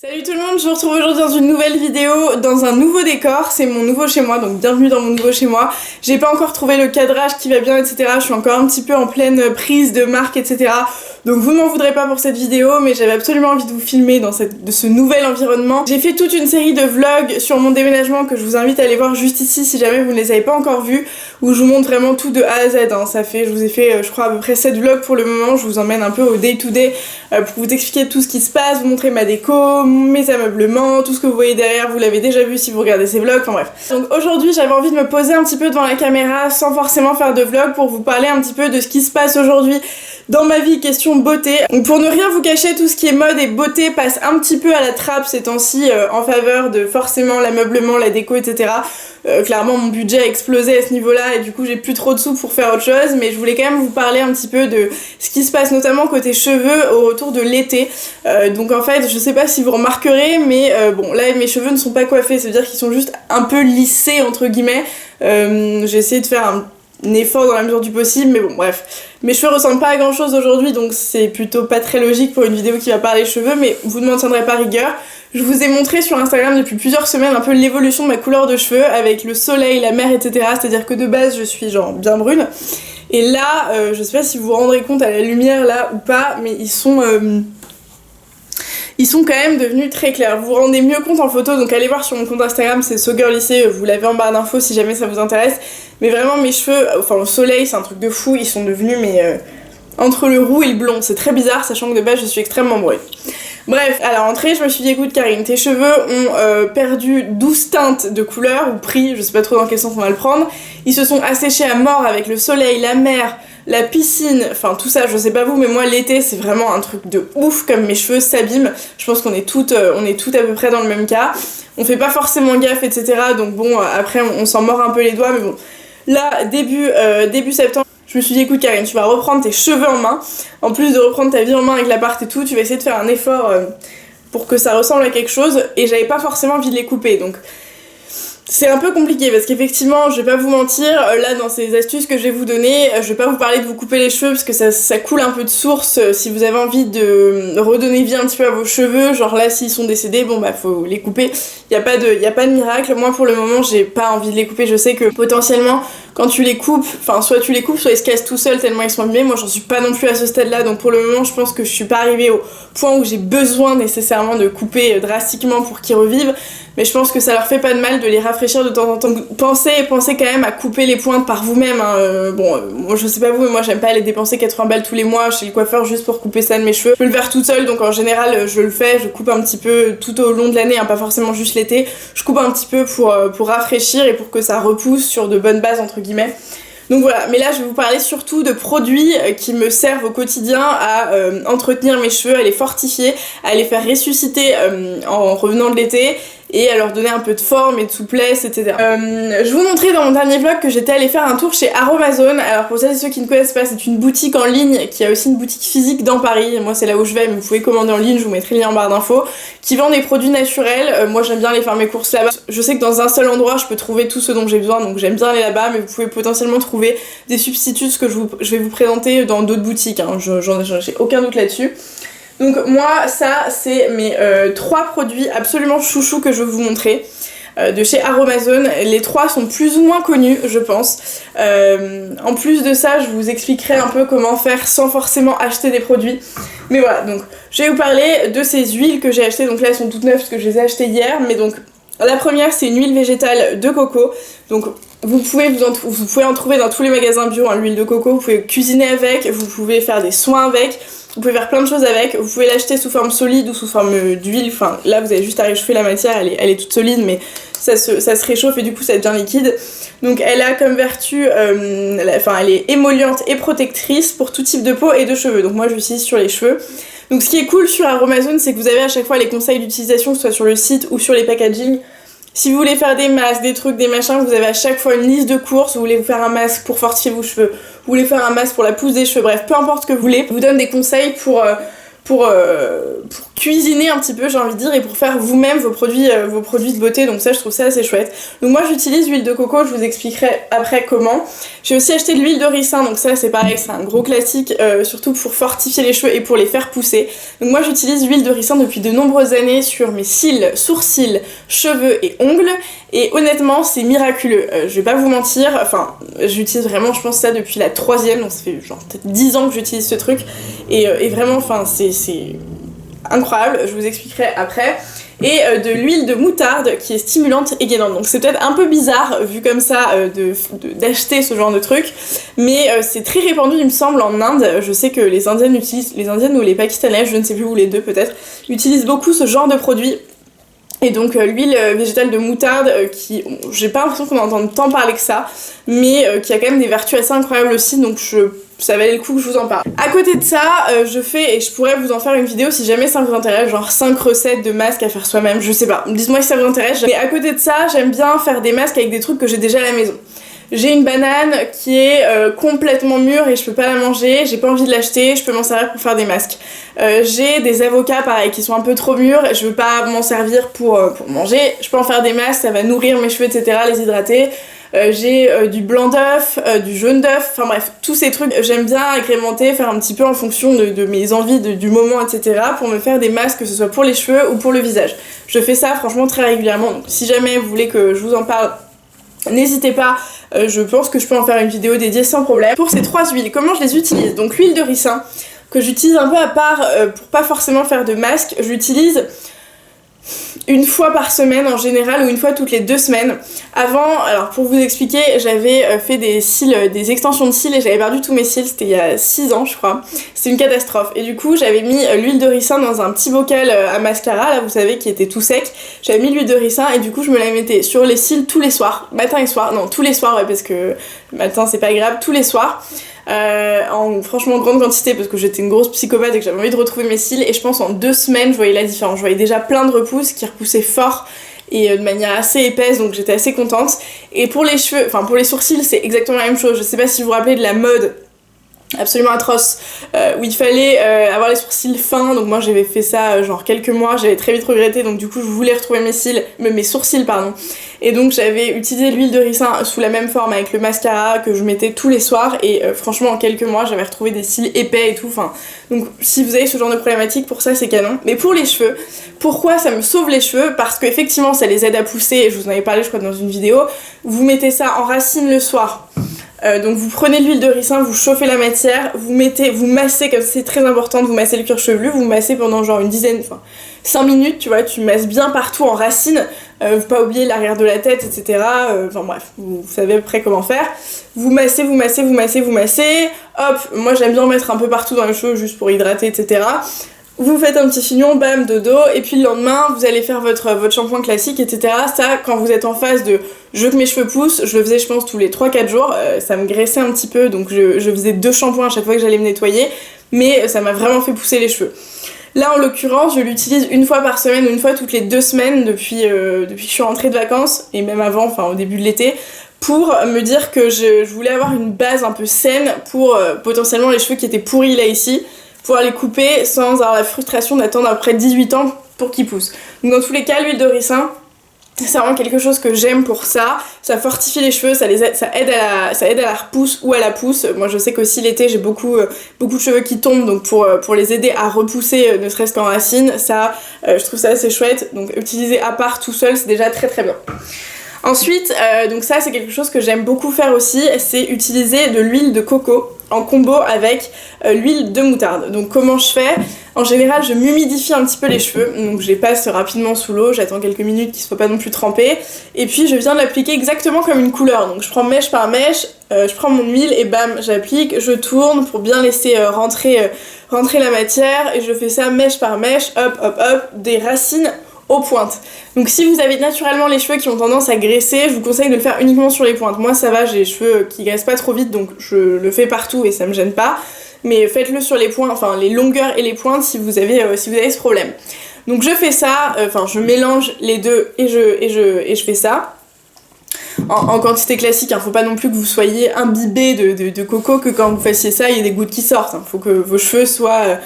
Salut tout le monde, je vous retrouve aujourd'hui dans une nouvelle vidéo, dans un nouveau décor, c'est mon nouveau chez moi, donc bienvenue dans mon nouveau chez moi. J'ai pas encore trouvé le cadrage qui va bien, etc. Je suis encore un petit peu en pleine prise de marque, etc. Donc vous ne m'en voudrez pas pour cette vidéo, mais j'avais absolument envie de vous filmer dans de ce nouvel environnement. J'ai fait toute une série de vlogs sur mon déménagement que je vous invite à aller voir juste ici si jamais vous ne les avez pas encore vus, où je vous montre vraiment tout de A à Z. Ça fait, je vous ai fait je crois à peu près 7 vlogs pour le moment, je vous emmène un peu au day to day pour vous expliquer tout ce qui se passe, vous montrer ma déco, mes ameublements, tout ce que vous voyez derrière, vous l'avez déjà vu si vous regardez ces vlogs, enfin bref. Donc aujourd'hui j'avais envie de me poser un petit peu devant la caméra sans forcément faire de vlog pour vous parler un petit peu de ce qui se passe aujourd'hui dans ma vie, question beauté. Donc pour ne rien vous cacher, tout ce qui est mode et beauté passe un petit peu à la trappe ces temps-ci en faveur de forcément l'ameublement, la déco, etc. Clairement mon budget a explosé à ce niveau-là et du coup j'ai plus trop de sous pour faire autre chose, mais je voulais quand même vous parler un petit peu de ce qui se passe notamment côté cheveux au retour de l'été. Donc en fait je sais pas si vous remarquerez, mais bon là mes cheveux ne sont pas coiffés, ça veut dire qu'ils sont juste un peu lissés entre guillemets. J'ai essayé de faire un effort dans la mesure du possible, mais bon bref, mes cheveux ressemblent pas à grand chose aujourd'hui, donc c'est plutôt pas très logique pour une vidéo qui va parler cheveux, mais vous ne m'en tiendrez pas rigueur. Je vous ai montré sur Instagram depuis plusieurs semaines un peu l'évolution de ma couleur de cheveux avec le soleil, la mer, etc. C'est-à-dire que de base je suis genre bien brune, et là je sais pas si vous vous rendrez compte à la lumière là ou pas, mais ils sont quand même devenus très clairs. Vous vous rendez mieux compte en photo, donc allez voir sur mon compte Instagram, c'est SoGirlYC, vous l'avez en barre d'infos si jamais ça vous intéresse. Mais vraiment mes cheveux, enfin au soleil c'est un truc de fou, ils sont devenus entre le roux et le blond. C'est très bizarre sachant que de base je suis extrêmement brune. Bref, à la rentrée je me suis dit écoute Karine, tes cheveux ont perdu 12 teintes de couleurs, ou pris, je sais pas trop dans quel sens on va le prendre. Ils se sont asséchés à mort avec le soleil, la mer, la piscine, enfin tout ça, je sais pas vous, mais moi l'été c'est vraiment un truc de ouf comme mes cheveux s'abîment. Je pense qu'on est toutes à peu près dans le même cas. On fait pas forcément gaffe, etc. Donc bon, après on s'en mord un peu les doigts, mais bon. Là, début septembre, je me suis dit écoute Karine, tu vas reprendre tes cheveux en main. En plus de reprendre ta vie en main avec l'appart et tout, tu vas essayer de faire un effort pour que ça ressemble à quelque chose. Et j'avais pas forcément envie de les couper, donc c'est un peu compliqué parce qu'effectivement, je vais pas vous mentir, là dans ces astuces que je vais vous donner, je vais pas vous parler de vous couper les cheveux parce que ça coule un peu de source. Si vous avez envie de redonner vie un petit peu à vos cheveux, genre là s'ils sont décédés, bon bah faut les couper. Y a pas de miracle. Moi pour le moment j'ai pas envie de les couper, je sais que potentiellement quand tu les coupes, enfin soit tu les coupes, soit ils se cassent tout seuls tellement ils sont abîmés. Moi j'en suis pas non plus à ce stade là, donc pour le moment je pense que je suis pas arrivée au point où j'ai besoin nécessairement de couper drastiquement pour qu'ils revivent. Mais je pense que ça leur fait pas de mal de les rafraîchir de temps en temps. Pensez quand même à couper les pointes par vous-même. Moi je sais pas vous, mais moi j'aime pas aller dépenser 80 balles tous les mois chez le coiffeur juste pour couper ça de mes cheveux. Je peux le faire toute seule, donc en général je le fais, je coupe un petit peu tout au long de l'année, pas forcément juste l'été. Je coupe un petit peu pour rafraîchir et pour que ça repousse sur de bonnes bases entre guillemets. Donc voilà, mais là je vais vous parler surtout de produits qui me servent au quotidien à entretenir mes cheveux, à les fortifier, à les faire ressusciter en revenant de l'été et à leur donner un peu de forme et de souplesse, etc. Je vous montrais dans mon dernier vlog que j'étais allée faire un tour chez Aromazone. Alors pour celles et ceux qui ne connaissent pas, c'est une boutique en ligne qui a aussi une boutique physique dans Paris. Moi c'est là où je vais, mais vous pouvez commander en ligne, je vous mettrai le lien en barre d'infos, qui vend des produits naturels. Moi j'aime bien aller faire mes courses là-bas. Je sais que dans un seul endroit je peux trouver tout ce dont j'ai besoin, donc j'aime bien aller là-bas, mais vous pouvez potentiellement trouver des substituts, ce que je vais vous présenter dans d'autres boutiques, j'ai aucun doute là-dessus. Donc moi ça c'est mes 3 produits absolument chouchous que je vais vous montrer de chez Aromazone. Les 3 sont plus ou moins connus je pense. En plus de ça je vous expliquerai un peu comment faire sans forcément acheter des produits. Mais voilà, donc je vais vous parler de ces huiles que j'ai achetées. Donc là elles sont toutes neuves parce que je les ai achetées hier. Mais donc la première c'est une huile végétale de coco. Donc vous pouvez en trouver dans tous les magasins bio, l'huile de coco. Vous pouvez cuisiner avec, vous pouvez faire des soins avec. Vous pouvez faire plein de choses avec, vous pouvez l'acheter sous forme solide ou sous forme d'huile, enfin là vous avez juste à réchauffer la matière, elle est toute solide mais ça se réchauffe et du coup ça devient liquide. Donc elle a comme vertu, elle est émolliente et protectrice pour tout type de peau et de cheveux, donc moi je l'utilise sur les cheveux. Donc ce qui est cool sur Aromazone c'est que vous avez à chaque fois les conseils d'utilisation, que ce soit sur le site ou sur les packaging. Si vous voulez faire des masques, des trucs, des machins, vous avez à chaque fois une liste de courses. Vous voulez vous faire un masque pour fortifier vos cheveux, vous voulez faire un masque pour la pousse des cheveux, bref, peu importe ce que vous voulez. Je vous donne des conseils pour cuisiner un petit peu, j'ai envie de dire, et pour faire vous-même vos produits de beauté. Donc ça, je trouve ça assez chouette. Donc moi, j'utilise l'huile de coco, je vous expliquerai après comment. J'ai aussi acheté de l'huile de ricin, donc ça c'est pareil, c'est un gros classique, surtout pour fortifier les cheveux et pour les faire pousser. Donc moi, j'utilise l'huile de ricin depuis de nombreuses années sur mes cils, sourcils, cheveux et ongles, et honnêtement, c'est miraculeux. Je vais pas vous mentir, enfin, j'utilise vraiment, je pense ça depuis la 3e, donc ça fait genre peut-être 10 ans que j'utilise ce truc, et vraiment, enfin, c'est incroyable, je vous expliquerai après. Et de l'huile de moutarde qui est stimulante et gainante. Donc c'est peut-être un peu bizarre vu comme ça d'acheter ce genre de truc, mais c'est très répandu il me semble en Inde. Je sais que les Indiennes ou les Pakistanaises, je ne sais plus, ou les deux peut-être, utilisent beaucoup ce genre de produit. Et donc l'huile végétale de moutarde qui, j'ai pas l'impression qu'on entende tant parler que ça, mais qui a quand même des vertus assez incroyables aussi, donc ça valait le coup que je vous en parle. À côté de ça, je fais, et je pourrais vous en faire une vidéo si jamais ça vous intéresse, genre 5 recettes de masques à faire soi-même, je sais pas, dites-moi si ça vous intéresse. Mais à côté de ça, j'aime bien faire des masques avec des trucs que j'ai déjà à la maison. J'ai une banane qui est complètement mûre et je peux pas la manger, j'ai pas envie de l'acheter, je peux m'en servir pour faire des masques. J'ai des avocats pareil qui sont un peu trop mûrs, je veux pas m'en servir pour manger, je peux en faire des masques, ça va nourrir mes cheveux etc, les hydrater. J'ai du blanc d'œuf, du jaune d'œuf, enfin bref, tous ces trucs, j'aime bien agrémenter, faire un petit peu en fonction de mes envies du moment, etc. pour me faire des masques, que ce soit pour les cheveux ou pour le visage. Je fais ça franchement très régulièrement, donc si jamais vous voulez que je vous en parle, n'hésitez pas, je pense que je peux en faire une vidéo dédiée sans problème. Pour ces 3 huiles, comment je les utilise? Donc l'huile de ricin, que j'utilise un peu à part pour pas forcément faire de masque, j'utilise une fois par semaine en général ou une fois toutes les 2 semaines. Avant, alors pour vous expliquer, j'avais fait des cils, des extensions de cils et j'avais perdu tous mes cils, c'était il y a 6 ans je crois. C'était une catastrophe. Et du coup j'avais mis l'huile de ricin dans un petit bocal à mascara, là vous savez, qui était tout sec. J'avais mis l'huile de ricin et du coup je me la mettais sur les cils tous les soirs, matin et soir, non tous les soirs ouais parce que matin c'est pas grave, tous les soirs. En franchement grande quantité parce que j'étais une grosse psychopathe et que j'avais envie de retrouver mes cils, et je pense en 2 semaines je voyais la différence. Je voyais déjà plein de repousses qui repoussaient fort et de manière assez épaisse, donc j'étais assez contente. Et pour les cheveux, enfin pour les sourcils c'est exactement la même chose. Je sais pas si vous vous rappelez de la mode absolument atroce où il fallait avoir les sourcils fins, donc moi j'avais fait ça genre quelques mois, j'avais très vite regretté, donc du coup je voulais retrouver mes sourcils pardon, et donc j'avais utilisé l'huile de ricin sous la même forme avec le mascara que je mettais tous les soirs, et franchement en quelques mois j'avais retrouvé des cils épais et tout, enfin donc si vous avez ce genre de problématique, pour ça c'est canon. Mais pour les cheveux, pourquoi ça me sauve les cheveux? Parce qu'effectivement ça les aide à pousser, je vous en avais parlé je crois dans une vidéo, vous mettez ça en racine le soir. Donc vous prenez l'huile de ricin, vous chauffez la matière, vous massez, comme c'est très important de vous masser le cuir chevelu, vous massez pendant genre 5 minutes, tu vois, tu masses bien partout en racine, faut pas oublier l'arrière de la tête, etc. Enfin bref, vous savez à peu près comment faire. Vous massez, hop, moi j'aime bien en mettre un peu partout dans les cheveux juste pour hydrater, etc. Vous faites un petit chignon, bam, dodo, et puis le lendemain, vous allez faire votre shampoing classique, etc. Ça, quand vous êtes en phase de je veux que mes cheveux poussent, je le faisais je pense tous les 3-4 jours, ça me graissait un petit peu, donc je faisais 2 shampoings à chaque fois que j'allais me nettoyer, mais ça m'a vraiment fait pousser les cheveux. Là en l'occurrence, je l'utilise une fois par semaine ou une fois toutes les 2 semaines depuis que je suis rentrée de vacances, et même avant, enfin au début de l'été, pour me dire que je voulais avoir une base un peu saine pour potentiellement les cheveux qui étaient pourris là ici, pouvoir les couper sans avoir la frustration d'attendre après 18 ans pour qu'ils poussent. Donc dans tous les cas, l'huile de ricin, c'est vraiment quelque chose que j'aime pour ça. Ça fortifie les cheveux, ça aide à la repousse ou à la pousse. Moi je sais qu'aussi l'été j'ai beaucoup de cheveux qui tombent, donc pour les aider à repousser ne serait-ce qu'en racine, ça je trouve ça assez chouette. Donc utiliser à part tout seul c'est déjà très très bien. Ensuite, donc ça c'est quelque chose que j'aime beaucoup faire aussi, c'est utiliser de l'huile de coco en combo avec l'huile de moutarde. Donc comment je fais? En général je m'humidifie un petit peu les cheveux, donc je les passe rapidement sous l'eau, j'attends quelques minutes qu'ils soient pas non plus trempés, et puis je viens de l'appliquer exactement comme une couleur. Donc je prends mèche par mèche, je prends mon huile et bam, j'applique, je tourne pour bien laisser rentrer la matière, et je fais ça mèche par mèche, hop hop hop, des racines aux pointes. Donc si vous avez naturellement les cheveux qui ont tendance à graisser, je vous conseille de le faire uniquement sur les pointes. Moi ça va, j'ai les cheveux qui graissent pas trop vite, donc je le fais partout et ça me gêne pas. Mais faites-le sur les points, enfin les longueurs et les pointes si vous avez ce problème. Donc je fais ça, je mélange les deux et je fais ça. En quantité classique, hein, faut pas non plus que vous soyez imbibé de coco, que quand vous fassiez ça il y ait des gouttes qui sortent. Faut que vos cheveux soient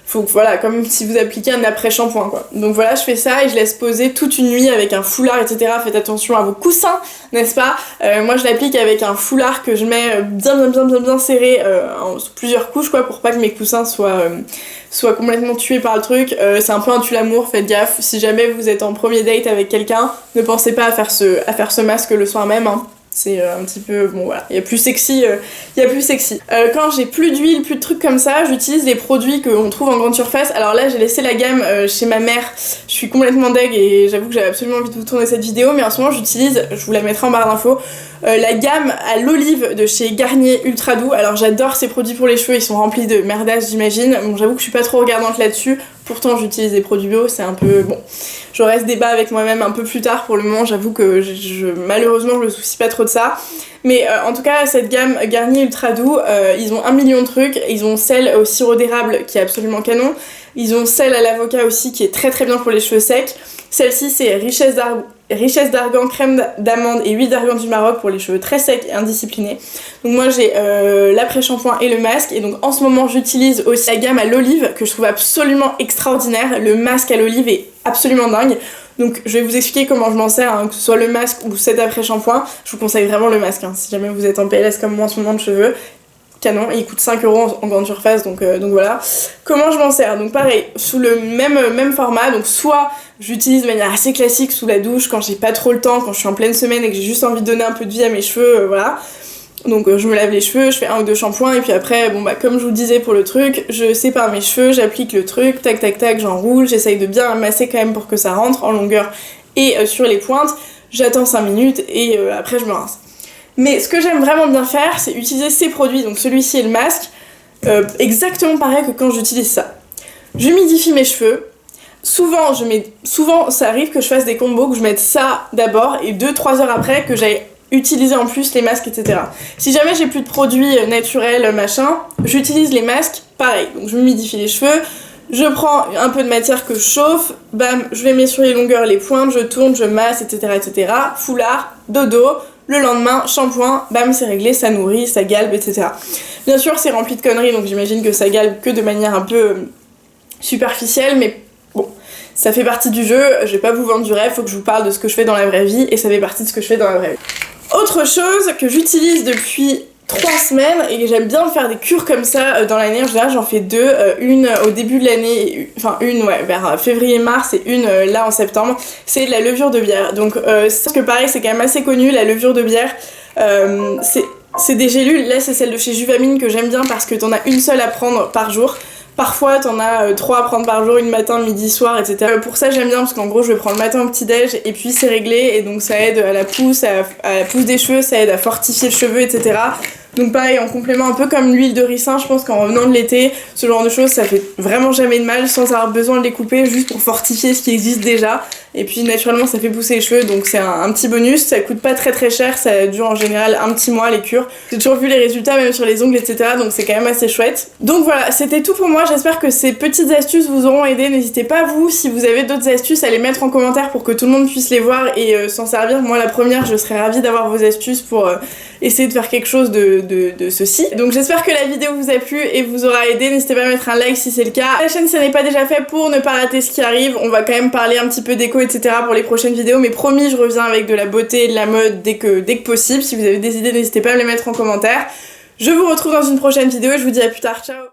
faut que, voilà, comme si vous appliquiez un après-shampoing quoi. Donc voilà, je fais ça et je laisse poser toute une nuit avec un foulard, etc. Faites attention à vos coussins, n'est-ce pas? Moi je l'applique avec un foulard que je mets bien serré en plusieurs couches quoi, pour pas que mes coussins soient complètement tués par le truc. C'est un peu un tue-l'amour, faites gaffe. Si jamais vous êtes en premier date avec quelqu'un, ne pensez pas à faire ce masque le soir même, hein. C'est un petit peu, bon voilà, il y a plus sexy. Quand j'ai plus d'huile, plus de trucs comme ça, j'utilise les produits qu'on trouve en grande surface. Alors là j'ai laissé la gamme chez ma mère, je suis complètement deg et j'avoue que j'avais absolument envie de vous tourner cette vidéo, mais en ce moment j'utilise, je vous la mettrai en barre d'infos, la gamme à l'olive de chez Garnier Ultra Doux. Alors j'adore ces produits pour les cheveux, ils sont remplis de merdasse j'imagine. Bon j'avoue que je suis pas trop regardante là-dessus, pourtant j'utilise des produits bio, c'est un peu, bon, j'aurai ce débat avec moi-même un peu plus tard. Pour le moment j'avoue que malheureusement je me soucie pas trop de ça. Mais en tout cas cette gamme Garnier Ultra Doux, ils ont 1 million de trucs. Ils ont celle au sirop d'érable qui est absolument canon. Ils ont celle à l'avocat aussi qui est très très bien pour les cheveux secs. Celle-ci c'est richesse d'argan, crème d'amande et huile d'argan du Maroc pour les cheveux très secs et indisciplinés. Donc moi j'ai l'après-shampoing et le masque, et donc en ce moment j'utilise aussi la gamme à l'olive que je trouve absolument extraordinaire. Le masque à l'olive est absolument dingue. Donc je vais vous expliquer comment je m'en sers, hein, que ce soit le masque ou cet après-shampoing. Je vous conseille vraiment le masque, hein, si jamais vous êtes en PLS comme moi en ce moment de cheveux. Canon, et il coûte 5 € en grande surface, donc voilà. Comment je m'en sers? Donc pareil, sous le même format, donc soit j'utilise de manière assez classique sous la douche quand j'ai pas trop le temps, quand je suis en pleine semaine et que j'ai juste envie de donner un peu de vie à mes cheveux, voilà. Donc je me lave les cheveux, je fais 1 ou 2 shampoings, et puis après, bon bah comme je vous disais pour le truc, je sépare mes cheveux, j'applique le truc, tac tac tac, j'enroule, j'essaye de bien masser quand même pour que ça rentre en longueur et sur les pointes, j'attends 5 minutes et après je me rince. Mais ce que j'aime vraiment bien faire, c'est utiliser ces produits, donc celui-ci et le masque, exactement pareil que quand j'utilise ça. J'humidifie mes cheveux. Souvent ça arrive que je fasse des combos, que je mette ça d'abord et 2-3 heures après que j'aille utiliser en plus les masques, etc. Si jamais j'ai plus de produits naturels, machin, j'utilise les masques, pareil. Donc je humidifie les cheveux, je prends un peu de matière que je chauffe, bam, je les mets sur les longueurs, les pointes, je tourne, je masse, etc. Foulard, dodo. Le lendemain, shampoing, bam, c'est réglé, ça nourrit, ça galbe, etc. Bien sûr, c'est rempli de conneries, donc j'imagine que ça galbe que de manière un peu superficielle, mais bon, ça fait partie du jeu, je vais pas vous vendre du rêve, faut que je vous parle de ce que je fais dans la vraie vie, et ça fait partie de ce que je fais dans la vraie vie. Autre chose que j'utilise depuis 3 semaines, et que j'aime bien faire des cures comme ça dans l'année, en général j'en fais 2, une au début de l'année, enfin une ouais, vers février-mars et une là en septembre, c'est de la levure de bière. Donc parce que pareil c'est quand même assez connu, la levure de bière, c'est des gélules, là c'est celle de chez Juvamine que j'aime bien parce que t'en as une seule à prendre par jour. Parfois t'en as 3 à prendre par jour, une matin, midi, soir, etc. Pour ça j'aime bien parce qu'en gros je le prends le matin au petit déj et puis c'est réglé, et donc ça aide à la pousse, à la pousse des cheveux, ça aide à fortifier le cheveu, etc. Donc pareil, en complément, un peu comme l'huile de ricin, je pense qu'en revenant de l'été, ce genre de choses ça fait vraiment jamais de mal sans avoir besoin de les couper, juste pour fortifier ce qui existe déjà. Et puis naturellement ça fait pousser les cheveux, donc c'est un petit bonus, ça coûte pas très cher, ça dure en général un petit mois les cures. J'ai toujours vu les résultats même sur les ongles, etc. donc c'est quand même assez chouette. Donc voilà, c'était tout pour moi, j'espère que ces petites astuces vous auront aidé. N'hésitez pas vous, si vous avez d'autres astuces, à les mettre en commentaire pour que tout le monde puisse les voir et s'en servir. Moi la première, je serais ravie d'avoir vos astuces pour essayer de faire quelque chose de ceci. Donc j'espère que la vidéo vous a plu et vous aura aidé, n'hésitez pas à mettre un like si c'est le cas. La chaîne si ça n'est pas déjà fait pour ne pas rater ce qui arrive, on va quand même parler un petit peu d'éco, etc. pour les prochaines vidéos, mais promis je reviens avec de la beauté et de la mode dès que possible. Si vous avez des idées, n'hésitez pas à me les mettre en commentaire. Je vous retrouve dans une prochaine vidéo et je vous dis à plus tard, ciao.